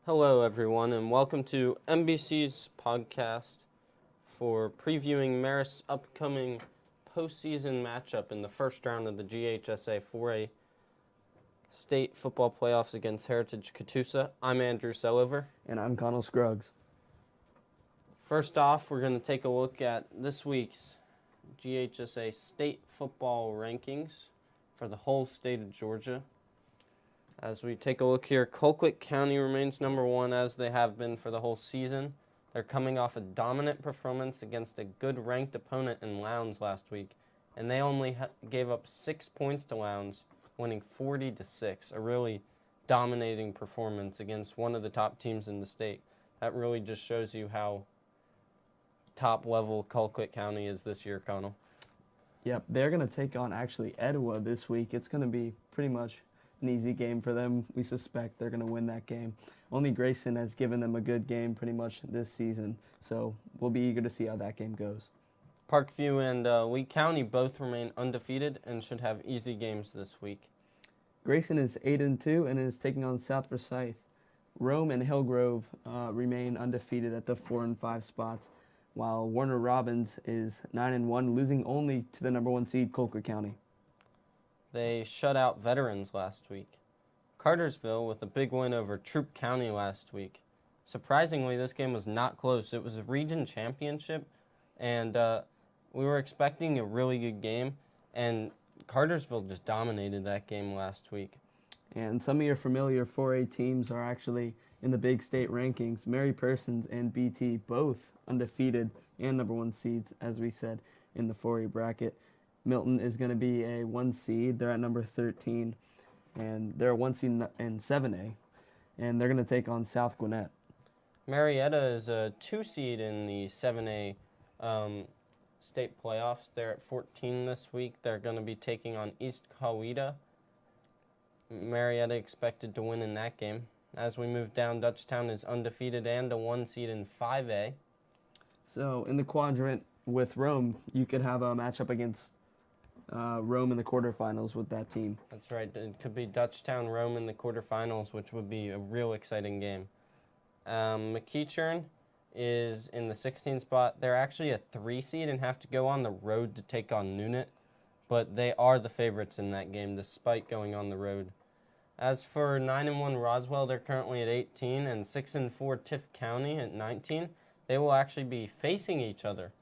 Hello, everyone, and welcome to NBC's podcast for previewing Marist's upcoming postseason matchup in the first round of the GHSA 4A state football playoffs against Heritage Catoosa. I'm Andrew Sellover. And I'm Connell Scruggs. First off, we're going to take a look at this week's GHSA state football rankings for the whole state of Georgia. As we take a look here, Colquitt County remains number one as they have been for the whole season. They're coming off a dominant performance against a good ranked opponent in Lowndes last week, and they only gave up 6 points to Lowndes, winning 40-6, a really dominating performance against one of the top teams in the state. That really just shows you how top level Colquitt County is this year, Connell. Yep, they're going to take on actually Etowah this week. It's going to be pretty much an easy game for them. We suspect they're going to win that game. Only Grayson has given them a good game pretty much this season, so we'll be eager to see how that game goes. Parkview and Lee County both remain undefeated and should have easy games this week. Grayson is 8-2 and is taking on South Forsyth. Rome and Hillgrove remain undefeated at the 4 and 5 spots, while Warner Robins is 9-1, losing only to the number 1 seed, Colquitt County. They shut out Veterans last week. Cartersville with a big win over Troup County last week. Surprisingly, this game was not close. It was a region championship, and we were expecting a really good game, and Cartersville just dominated that game last week. And some of your familiar 4A teams are actually in the big state rankings. Mary Persons and BT both undefeated and number 1 seeds, as we said, in the 4A bracket. Milton is going to be a 1 seed. They're at number 13, and they're a 1 seed in 7A, and they're going to take on South Gwinnett. Marietta is a 2 seed in the 7A state playoffs. They're at 14 this week. They're going to be taking on East Coweta. Marietta expected to win in that game. As we move down, Dutchtown is undefeated and a 1 seed in 5A. So in the quadrant with Rome, you could have a matchup against Rome in the quarterfinals with that team. That's right. It could be Dutchtown Rome in the quarterfinals, which would be a real exciting game. McEachern is in the 16th spot. They're actually a 3 seed and have to go on the road to take on Noonet, but they are the favorites in that game despite going on the road. As for 9-1 Roswell, they're currently at 18, and 6-4 Tift County at 19. They will actually be facing each other.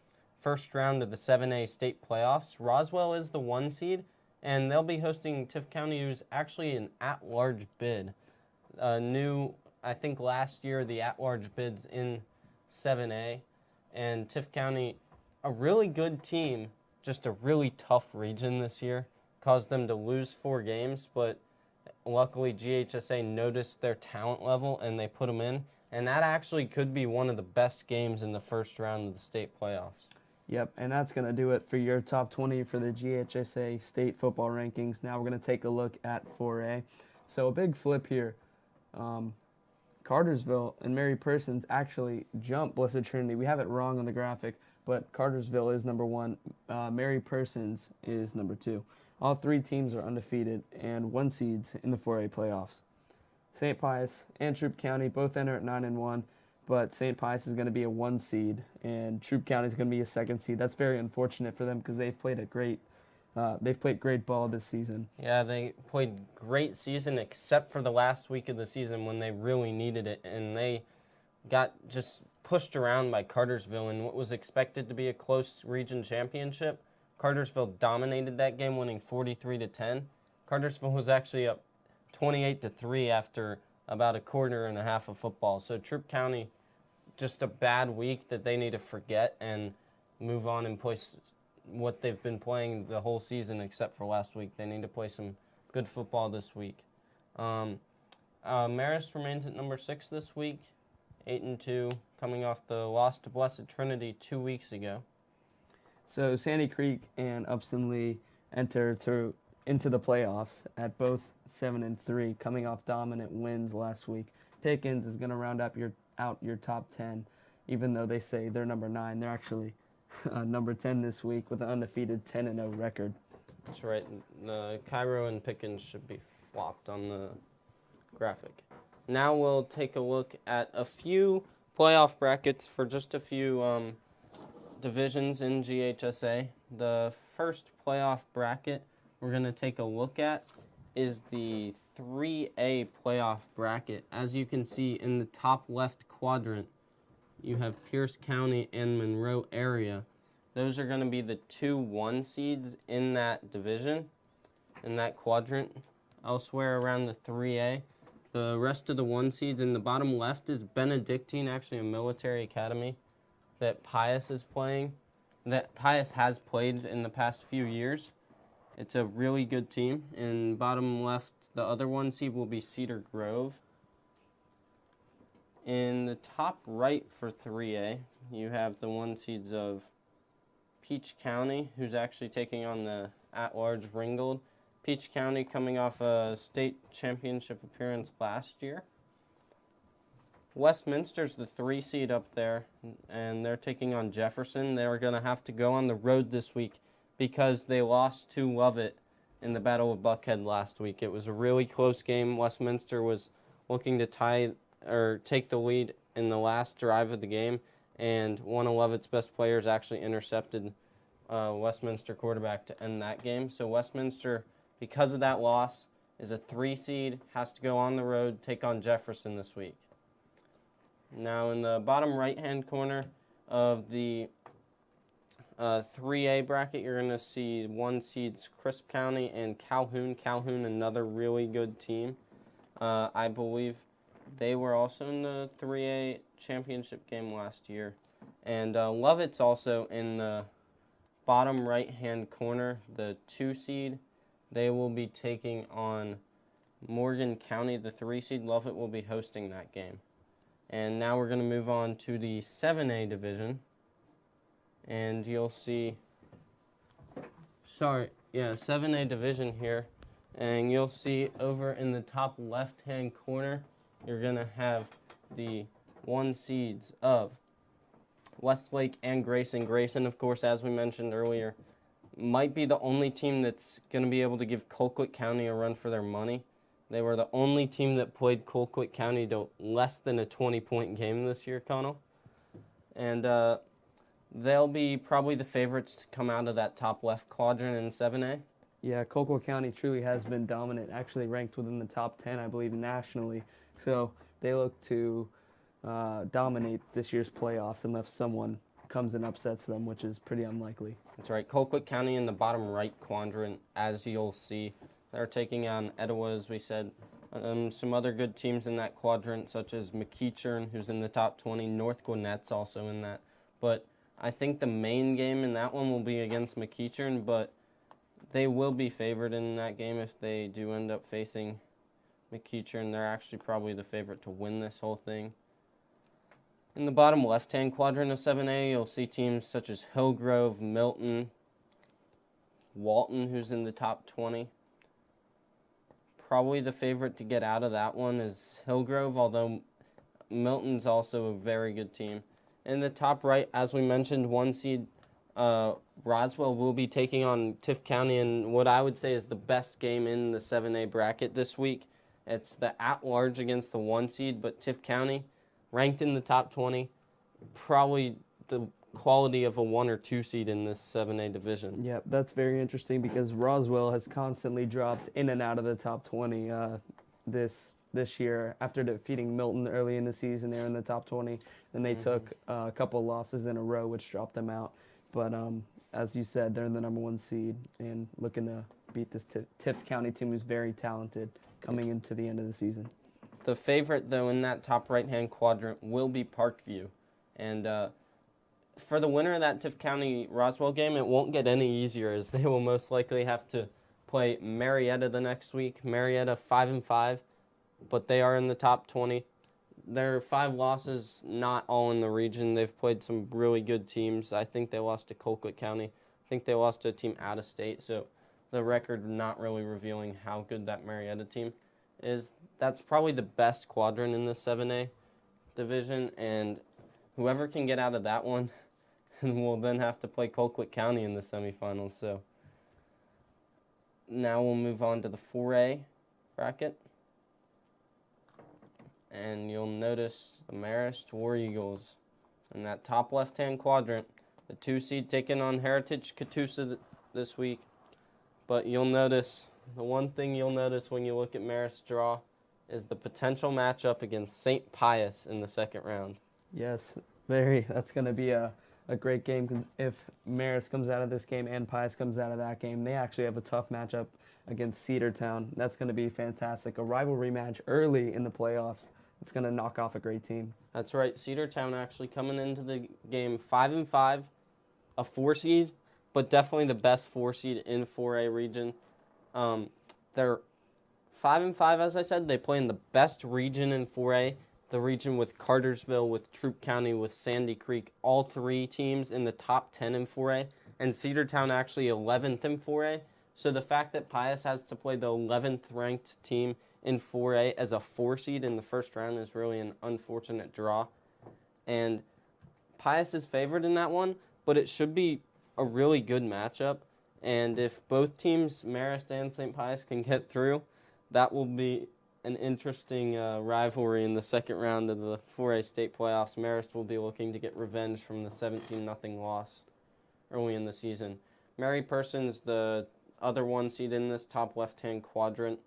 First round of the 7A state playoffs. Roswell is the 1 seed, and they'll be hosting Tift County, who's actually an at-large bid. I think last year, the at-large bids in 7A, and Tift County, a really good team, just a really tough region this year, caused them to lose 4 games, but luckily GHSA noticed their talent level, and they put them in, and that actually could be one of the best games in the first round of the state playoffs. Yep, and that's going to do it for your top 20 for the GHSA state football rankings. Now we're going to take a look at 4A. So a big flip here. Cartersville and Mary Persons actually jumped Blessed Trinity. We have it wrong on the graphic, but Cartersville is number 1. Mary Persons is number 2. All 3 teams are undefeated and 1 seeds in the 4A playoffs. St. Pius and Troup County both enter at 9-1. But St. Pius is going to be a 1 seed, and Troup County is going to be a 2nd seed. That's very unfortunate for them because they've played great ball this season. Yeah, they played great season except for the last week of the season when they really needed it, and they got just pushed around by Cartersville in what was expected to be a close region championship. Cartersville dominated that game, winning 43-10. Cartersville was actually up 28-3 after about a quarter and a half of football. So Troup County, just a bad week that they need to forget and move on and play what they've been playing the whole season except for last week. They need to play some good football this week. Marist remains at number 6 this week, 8-2, coming off the loss to Blessed Trinity 2 weeks ago. So Sandy Creek and Upson Lee enter into the playoffs at both 7-3, coming off dominant wins last week. Pickens is going to round up your top 10, even though they say they're number 9. They're actually number 10 this week with an undefeated 10-0 record. That's right. Cairo and Pickens should be flopped on the graphic. Now we'll take a look at a few playoff brackets for just a few divisions in GHSA. The first playoff bracket we're going to take a look at is the 3A playoff bracket. As you can see in the top left quadrant, you have Pierce County and Monroe area. Those are going to be the 2-1 seeds in that division, in that quadrant. Elsewhere around the 3A, the rest of the 1 seeds in the bottom left is Benedictine, actually a military academy that Pius is playing, that Pius has played in the past few years. It's a really good team. In bottom left, the other 1 seed will be Cedar Grove. In the top right for 3A, you have the 1 seeds of Peach County, who's actually taking on the at-large Ringgold. Peach County coming off a state championship appearance last year. Westminster's the 3 seed up there, and they're taking on Jefferson. They're going to have to go on the road this week because they lost to Lovett in the Battle of Buckhead last week. It was a really close game. Westminster was looking to take the lead in the last drive of the game, and one of Lovett's best players actually intercepted Westminster quarterback to end that game. So Westminster, because of that loss, is a 3 seed, has to go on the road, take on Jefferson this week. Now in the bottom right-hand corner of the 3A bracket, you're going to see 1 seeds Crisp County and Calhoun. Calhoun, another really good team. I believe they were also in the 3A championship game last year. And Lovett's also in the bottom right-hand corner, the 2 seed. They will be taking on Morgan County, the 3 seed. Lovett will be hosting that game. And now we're going to move on to the 7A division. And you'll see, 7A division here. And you'll see over in the top left-hand corner, you're going to have the 1 seeds of Westlake and Grayson. Grayson, of course, as we mentioned earlier, might be the only team that's going to be able to give Colquitt County a run for their money. They were the only team that played Colquitt County to less than a 20-point game this year, Connell. And they'll be probably the favorites to come out of that top left quadrant in 7A. Yeah, Colquitt County truly has been dominant, actually ranked within the top 10, I believe, nationally. So they look to dominate this year's playoffs unless someone comes and upsets them, which is pretty unlikely. That's right. Colquitt County in the bottom right quadrant, as you'll see. They're taking on Etowah, as we said. Some other good teams in that quadrant, such as McEachern, who's in the top 20. North Gwinnett's also in that. But I think the main game in that one will be against McEachern, but they will be favored in that game if they do end up facing McEachern. They're actually probably the favorite to win this whole thing. In the bottom left-hand quadrant of 7A, you'll see teams such as Hillgrove, Milton, Walton, who's in the top 20. Probably the favorite to get out of that one is Hillgrove, although Milton's also a very good team. In the top right, as we mentioned, 1 seed Roswell will be taking on Tift County in what I would say is the best game in the 7A bracket this week. It's the at-large against the 1 seed, but Tift County, ranked in the top 20, probably the quality of a 1 or 2 seed in this 7A division. Yeah, that's very interesting because Roswell has constantly dropped in and out of the top 20 this year. After defeating Milton early in the season, they're in the top 20. Then they took a couple losses in a row, which dropped them out. But as you said, they're in the number 1 seed and looking to beat this Tift County team who's very talented coming into the end of the season. The favorite, though, in that top right-hand quadrant will be Parkview. And for the winner of that Tift County-Roswell game, it won't get any easier as they will most likely have to play Marietta the next week. Marietta 5-5, but they are in the top 20. Their 5 losses, not all in the region. They've played some really good teams. I think they lost to Colquitt County. I think they lost to a team out of state, so the record not really revealing how good that Marietta team is. That's probably the best quadrant in the 7A division, and whoever can get out of that one will then have to play Colquitt County in the semifinals. So now we'll move on to the 4A bracket. and you'll notice the Marist War Eagles in that top left-hand quadrant. The 2 seed taking on Heritage Catoosa this week. But you'll notice, the one thing you'll notice when you look at Marist's draw is the potential matchup against St. Pius in the second round. Yes, very. That's going to be a great game if Marist comes out of this game and Pius comes out of that game. They actually have a tough matchup against Cedartown. That's going to be fantastic. A rivalry match early in the playoffs. It's going to knock off a great team. That's right. Cedartown actually coming into the game 5-5, a 4 seed, but definitely the best 4 seed in 4A region. They're 5-5, as I said. They play in the best region in 4A, the region with Cartersville, with Troup County, with Sandy Creek, all 3 teams in the top 10 in 4A, and Cedartown actually 11th in 4A. So the fact that Pius has to play the 11th ranked team in 4A as a 4 seed in the first round is really an unfortunate draw. And Pius is favored in that one, but it should be a really good matchup. And if both teams, Marist and St. Pius, can get through, that will be an interesting rivalry in the second round of the 4A state playoffs. Marist will be looking to get revenge from the 17-0 loss early in the season. Mary Persons, the other 1 seed in this top left-hand quadrant,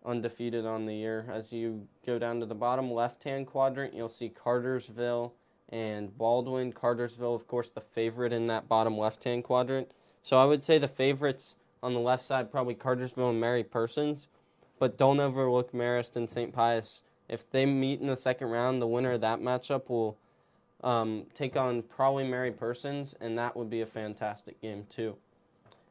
undefeated on the year. As you go down to the bottom left-hand quadrant, you'll see Cartersville and Baldwin. Cartersville, of course, the favorite in that bottom left-hand quadrant. So I would say the favorites on the left side, probably Cartersville and Mary Persons, but don't overlook Marist and St. Pius. If they meet in the second round, the winner of that matchup will take on probably Mary Persons, and that would be a fantastic game too.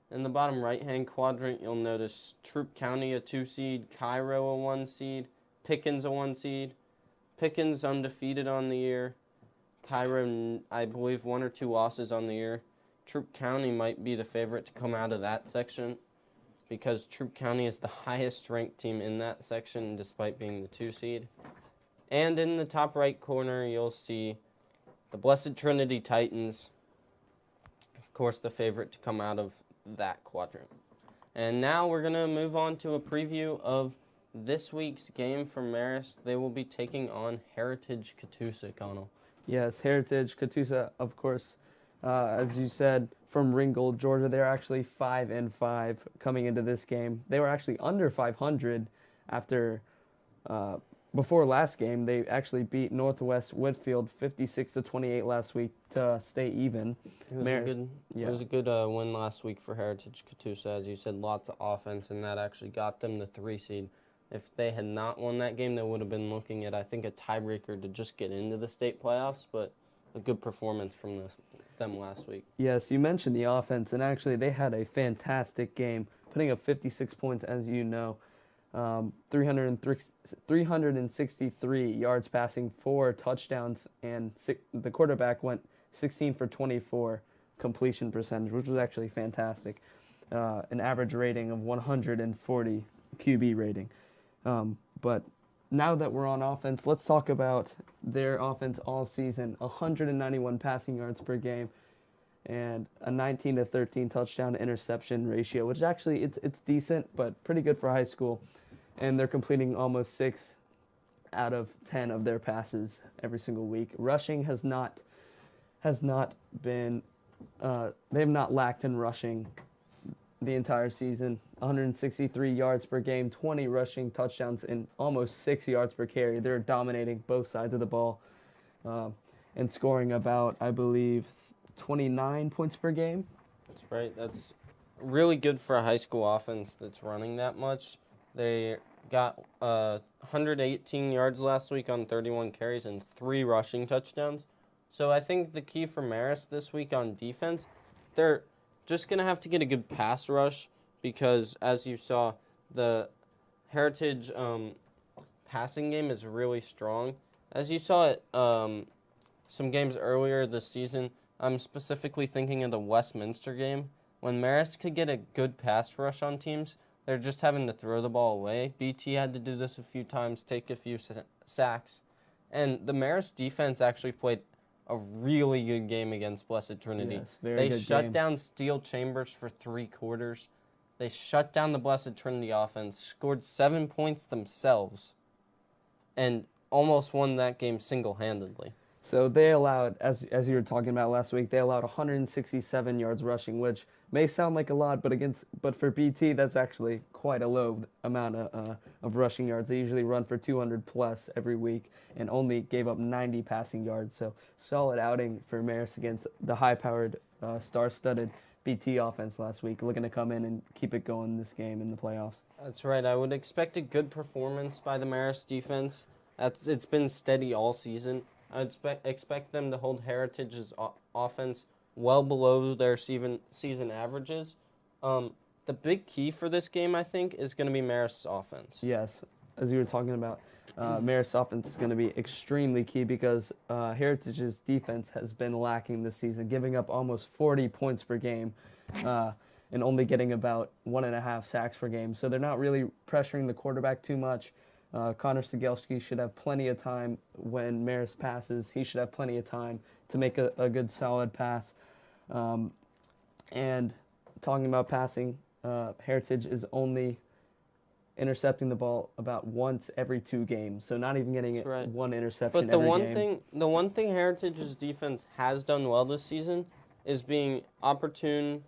In the bottom right-hand quadrant, you'll notice Troup County, a 2 seed, Cairo, a 1 seed, Pickens, a 1 seed. Pickens undefeated on the year. Cairo, I believe, 1 or 2 losses on the year. Troup County might be the favorite to come out of that section because Troup County is the highest ranked team in that section despite being the 2 seed. And in the top right corner, you'll see the Blessed Trinity Titans, of course, the favorite to come out of that quadrant. And now we're going to move on to a preview of this week's game for Marist. They will be taking on Heritage Catoosa, Connell. Yes, Heritage Catoosa, of course, as you said, from Ringgold, Georgia. They're actually 5-5 coming into this game. They were actually under 500 after before last game. They actually beat Northwest Whitfield 56-28 last week to stay even. It was a good win last week for Heritage Catoosa. As you said, lots of offense, and that actually got them the 3 seed. If they had not won that game, they would have been looking at, I think, a tiebreaker to just get into the state playoffs, but a good performance from them last week. Yes, you mentioned the offense, and actually they had a fantastic game, putting up 56 points, as you know. 363 yards passing, 4 touchdowns, and the quarterback went 16 for 24 completion percentage, which was actually fantastic. An average rating of 140 QB rating. But now that we're on offense, let's talk about their offense all season. 191 passing yards per game and a 19-13 touchdown to interception ratio, which actually it's decent, but pretty good for high school. And they're completing almost 6 out of 10 of their passes every single week. Rushing has not been they have not lacked in rushing the entire season. 163 yards per game, 20 rushing touchdowns, and almost 6 yards per carry. They're dominating both sides of the ball and scoring about, I believe, 29 points per game. That's right. That's really good for a high school offense that's running that much. They got 118 yards last week on 31 carries and 3 rushing touchdowns. So I think the key for Marist this week on defense, they're just going to have to get a good pass rush because, as you saw, the Heritage passing game is really strong. As you saw at some games earlier this season, I'm specifically thinking of the Westminster game. When Marist could get a good pass rush on teams, they're just having to throw the ball away. BT had to do this a few times, take a few sacks. And the Marist defense actually played a really good game against Blessed Trinity. Yes, very they good shut game. down Steel Chambers for 3 quarters. They shut down the Blessed Trinity offense, scored 7 points themselves. And almost won that game single-handedly. So they allowed, as you were talking about last week, they allowed 167 yards rushing, which may sound like a lot, but for BT, that's actually quite a low amount of rushing yards. They usually run for 200 plus every week and only gave up 90 passing yards. So solid outing for Marist against the high-powered, star-studded BT offense last week, looking to come in and keep it going this game in the playoffs. That's right. I would expect a good performance by the Marist defense. It's been steady all season. I would expect them to hold Heritage's offense well below their season averages. The big key for this game, I think, is going to be Marist's offense. Yes, as you were talking about, Marist's offense is going to be extremely key because Heritage's defense has been lacking this season, giving up almost 40 points per game and only getting about 1.5 sacks per game. So they're not really pressuring the quarterback too much. Connor Sigelski should have plenty of time when Marist passes. He should have plenty of time to make a good, solid pass. And talking about passing, Heritage is only intercepting the ball about once every 2 games, so not even getting one interception every game. The one thing Heritage's defense has done well this season is being opportunistic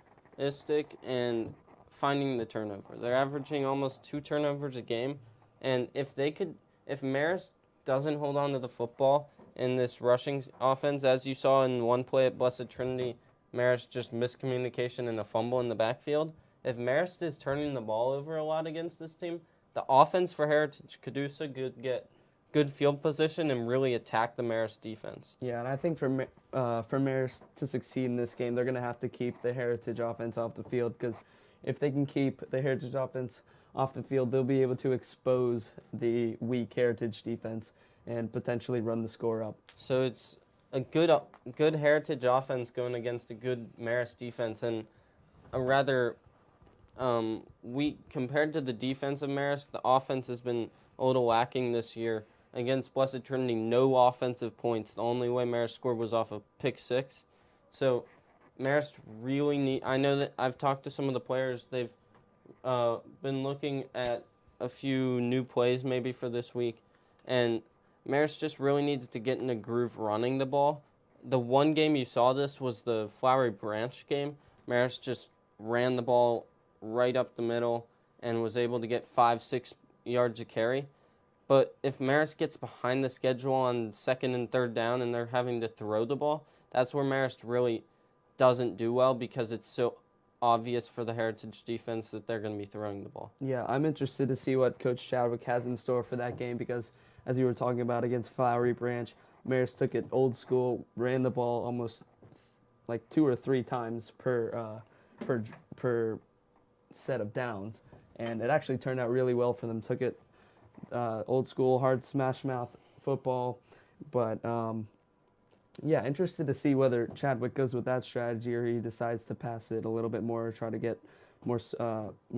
and finding the turnover. They're averaging almost 2 turnovers a game. And if Marist doesn't hold on to the football in this rushing offense, as you saw in one play at Blessed Trinity, Marist just miscommunication and a fumble in the backfield. If Marist is turning the ball over a lot against this team, the offense for Heritage Catoosa could get good field position and really attack the Marist defense. Yeah, and I think for Marist to succeed in this game, they're going to have to keep the Heritage offense off the field, because if they can keep the Heritage offense off the field, they'll be able to expose the weak Heritage defense and potentially run the score up. So it's a good Heritage offense going against a good Marist defense, and a rather weak compared to the defense of Marist. The offense has been a little lacking this year. Against Blessed Trinity, no offensive points. The only way Marist scored was off of pick 6. So Marist really need. I know that I've talked to some of the players. They've been looking at a few new plays maybe for this week, and Marist just really needs to get in a groove running the ball. The one game you saw this was the Flowery Branch game. Marist just ran the ball right up the middle and was able to get 5-6 yards a carry. But if Marist gets behind the schedule on 2nd and 3rd down and they're having to throw the ball, that's where Marist really doesn't do well, because it's so obvious for the Heritage defense that they're going to be throwing the ball. Yeah, I'm interested to see what Coach Chadwick has in store for that game, because as you were talking about against Flowery Branch, Marist took it old school, ran the ball almost like 2 or 3 times per set of downs, and it actually turned out really well for them. Took it old school, hard smash mouth football, but yeah, interested to see whether Chadwick goes with that strategy or he decides to pass it a little bit more, try to get more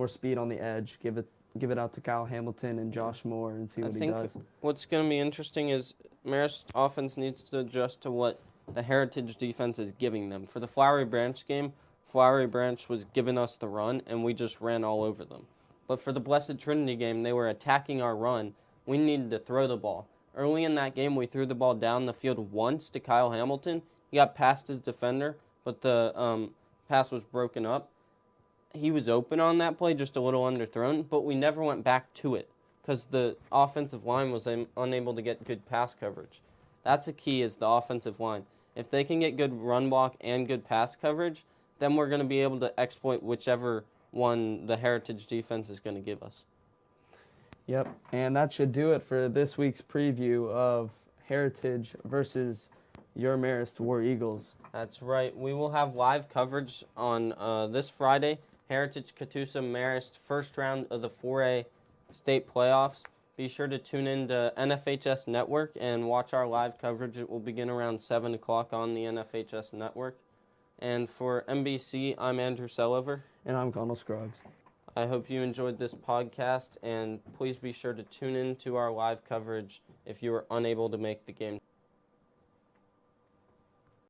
speed on the edge, give it out to Kyle Hamilton and Josh Moore and see what he does. I think what's going to be interesting is Marist offense needs to adjust to what the Heritage defense is giving them. For the Flowery Branch game, Flowery Branch was giving us the run, and we just ran all over them. But for the Blessed Trinity game, they were attacking our run. We needed to throw the ball. Early in that game, we threw the ball down the field once to Kyle Hamilton. He got past his defender, but the pass was broken up. He was open on that play, just a little underthrown, but we never went back to it because the offensive line was unable to get good pass coverage. That's a key, is the offensive line. If they can get good run block and good pass coverage, then we're going to be able to exploit whichever one the Heritage defense is going to give us. Yep, and that should do it for this week's preview of Heritage versus your Marist War Eagles. That's right. We will have live coverage on this Friday, Heritage Catoosa Marist, first round of the 4A state playoffs. Be sure to tune in to NFHS Network and watch our live coverage. It will begin around 7 o'clock on the NFHS Network. And for NBC, I'm Andrew Sellover. And I'm Connell Scruggs. I hope you enjoyed this podcast, and please be sure to tune in to our live coverage if you were unable to make the game.